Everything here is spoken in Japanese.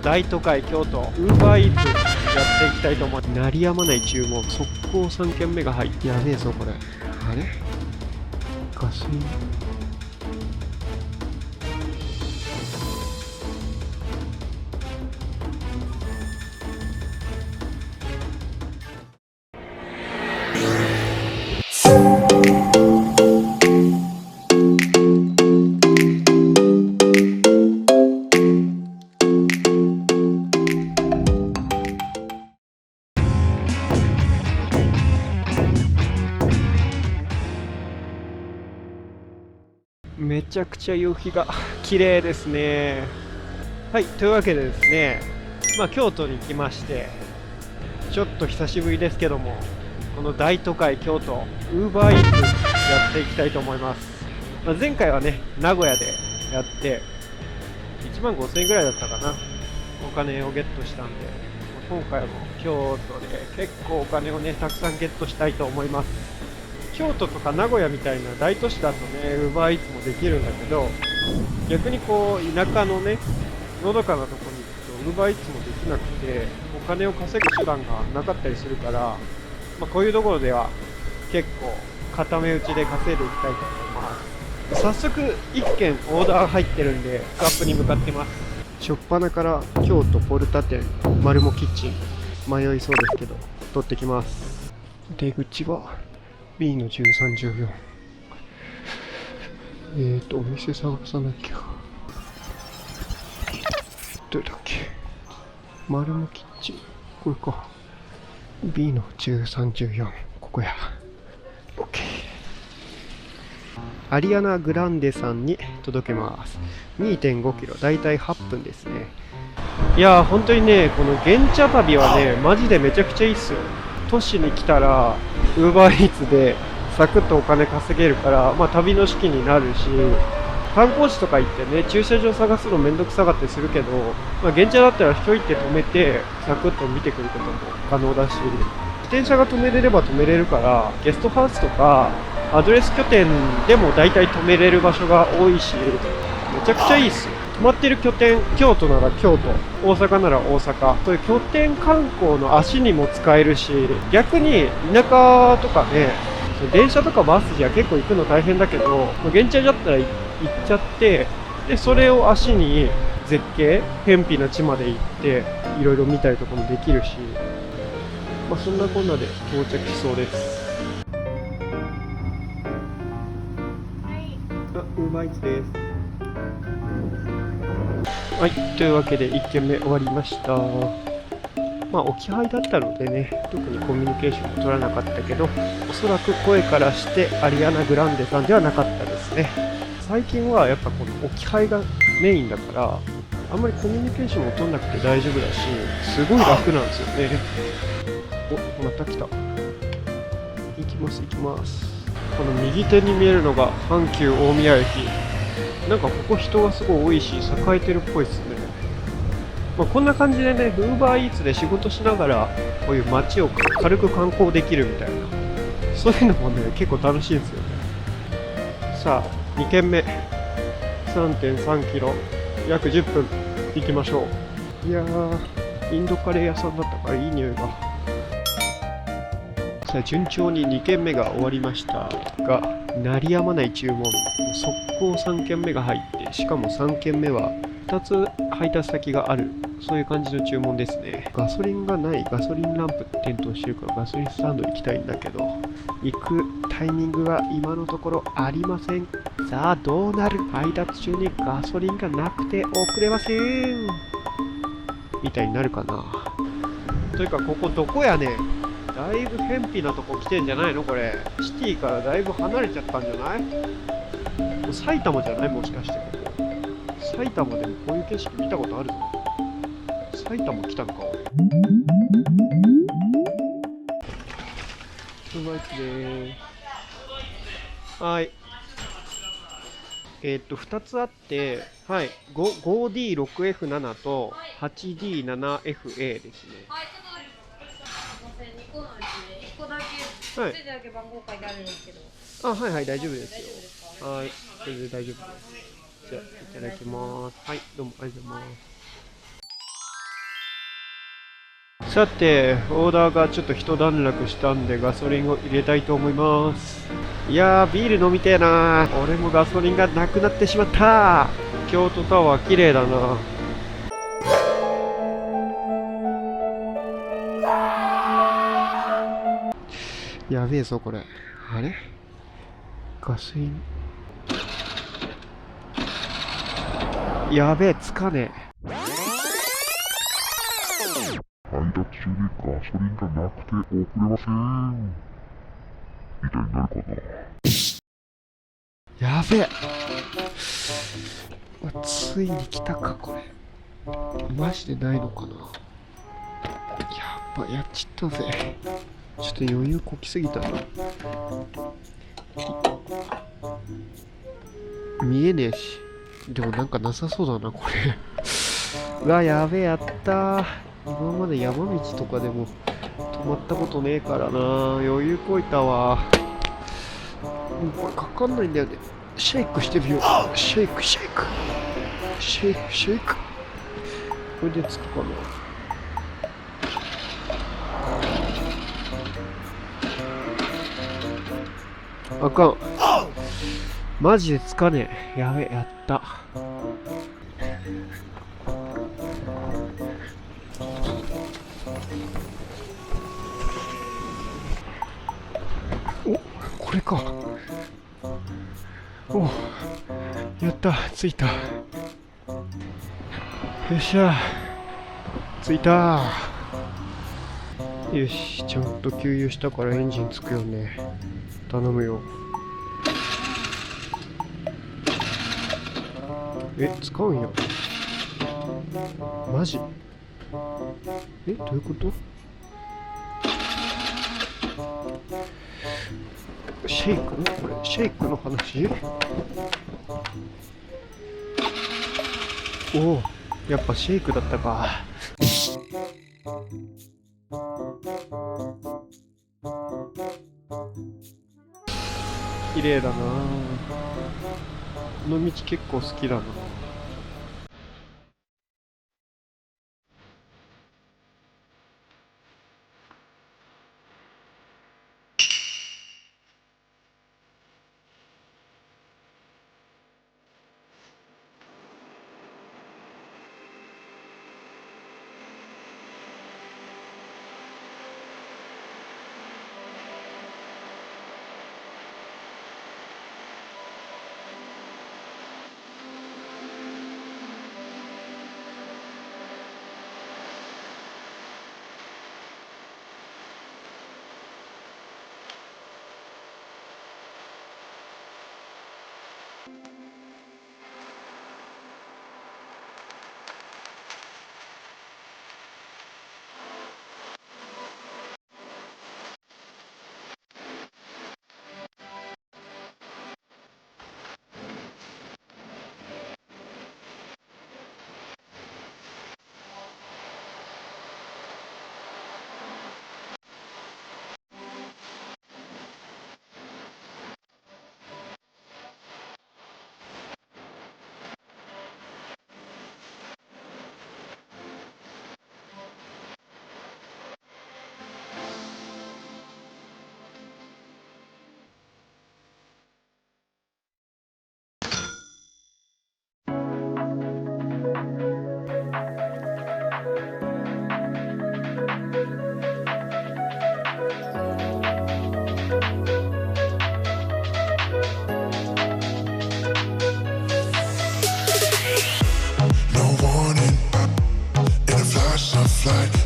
大都会京都、Uber Eats やっていきたいと思う。鳴りやまない注文、速攻3件目が入って、やべえぞこれ。あれガソリン。めちゃくちゃ夕日が綺麗ですね。はい、というわけでですね、京都に来まして、ちょっと久しぶりですけども、この大都会京都、Uber Eats やっていきたいと思います。前回はね、名古屋でやって、1万5000円ぐらいだったかな、お金をゲットしたんで、今回も京都で結構お金をね、たくさんゲットしたいと思います。京都とか名古屋みたいな大都市だとね、Uber Eatsもできるんだけど、逆にこう田舎のね、のどかなとこに行くと Uber Eats もできなくて、お金を稼ぐ手段がなかったりするから、こういうところでは結構固め打ちで稼いでいきたいと思います。早速1件オーダー入ってるんで、スカップに向かってます。初っ端から京都ポルタ店マルモキッチン迷いそうですけど取ってきます。出口は B の1314。お店探さなきゃ。どれだっけ、マルモキッチン、これか。 B の1314、ここや。 OK。 アリアナグランデさんに届けます。 2.5 キロ、だいたい8分ですね。いやー本当にね、この原茶旅はねマジでめちゃくちゃいいっすよ。都市に来たら Uber Eats でサクッとお金稼げるから、旅の資金になるし、観光地とか行ってね、駐車場探すのめんどくさがってするけど、原茶だったら一人で止めてサクッと見てくることも可能だし、自転車が止めれれば止めれるから、ゲストハウスとかアドレス拠点でも大体止めれる場所が多いし、めちゃくちゃいいっすよ。泊まってる拠点、京都なら京都、大阪なら大阪、そういう拠点観光の足にも使えるし、逆に田舎とかね、電車とかバスじゃ結構行くの大変だけど、原茶だったら行っちゃって、でそれを足に絶景、偏僻な地まで行っていろいろ見たりとかもできるし、そんなこんなで到着しそうです。Uber Eats です。はい、というわけで1軒目終わりました。置き配だったのでね、特にコミュニケーションも取らなかったけど、おそらく声からしてアリアナグランデさんではなかったですね。最近はやっぱこの置き配がメインだから、あんまりコミュニケーションも取んなくて大丈夫だし、すごい楽なんですよね。お、また来た。行きます行きます。この右手に見えるのが阪急大宮駅。なんかここ人がすごい多いし、栄えてるっぽいですね。こんな感じでね、Uber Eats で仕事しながらこういう街を軽く観光できるみたいな、そういうのもね結構楽しいんですよね。さあ2軒目 3.3 キロ、約10分行きましょう。いやー、インドカレー屋さんだったからいい匂いが。さあ順調に2軒目が終わりましたが、鳴りやまない注文、速攻3軒目が入って、しかも3軒目は2つ配達先がある、そういう感じの注文ですね。ガソリンがない、ガソリンランプ点灯してるからガソリンスタンドに行きたいんだけど、行くタイミングは今のところありません。さあどうなる。配達中にガソリンがなくて遅れませんみたいになるかな。というかここどこやねん。だいぶ偏僻なとこ来てんじゃないのこれ。シティからだいぶ離れちゃったんじゃない。もう埼玉じゃない、もしかしてここ。埼玉でもこういう景色見たことあるぞ。埼玉来たのか俺。うまいっすねー。はい。2つあって、はい、5D6F7 と 8D7FA ですね。はい、ちょっと2個のうちで1個だけ、はい、だけ番号書いてあるんですけど。はいはい、大丈夫ですよ。はい、全然大丈夫です。じゃあ、いただきます。はい、どうもありがとうございます。さて、オーダーがちょっと一段落したんでガソリンを入れたいと思います。いやー、ビール飲みてえな。俺もガソリンがなくなってしまった。京都タワー綺麗だな。やべえぞこれ。あれガソリン。やべえ、つかねえ。配達中にガソリンがなくて送れません。みたいになるかな。やべえ。ついに来たか、これ。マジでないのかな。やっぱやっちったぜ。ちょっと余裕こきすぎたな。見えねえし。でもなんかなさそうだな、これ。うわ、やべえ、やったー。今まで山道とかでも止まったことねえからな。余裕こいたわ。これかかんないんだよね。シェイクしてみよう。シェイク、シェイク。シェイク、シェイク。これでつくかな。あかん。マジでつかねえ。やべえ、やった。お、これか。お、やった、着いた。よっしゃ、着いた。よし、ちゃんと給油したからエンジンつくよね。頼むよ。使うんや。マジ？どういうこと？シェイク？これ、シェイクの話？おお、やっぱシェイクだったか。綺麗だな。この道結構好きだな。